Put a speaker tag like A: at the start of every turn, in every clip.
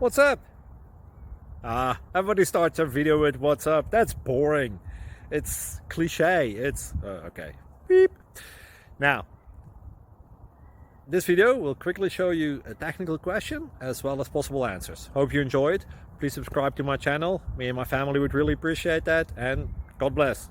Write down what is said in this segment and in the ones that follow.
A: What's up? Everybody starts a video with what's up. That's boring. It's cliche. It's okay. Beep. Now, this video will quickly show you a technical question as well as possible answers. Hope you enjoyed. Please subscribe to my channel. Me and my family would really appreciate that, and God bless.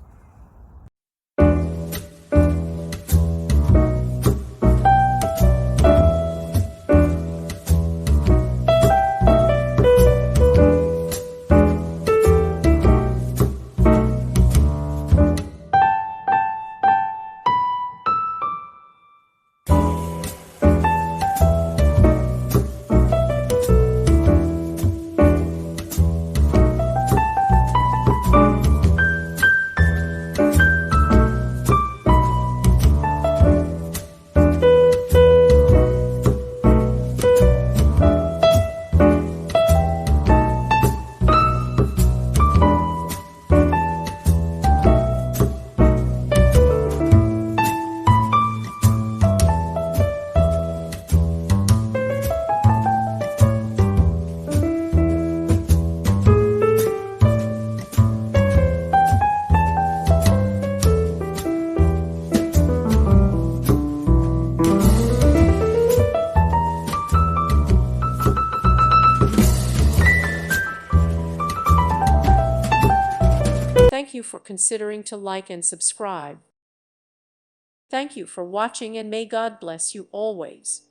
B: Thank you for considering to like and subscribe. Thank you for watching, and may God bless you always.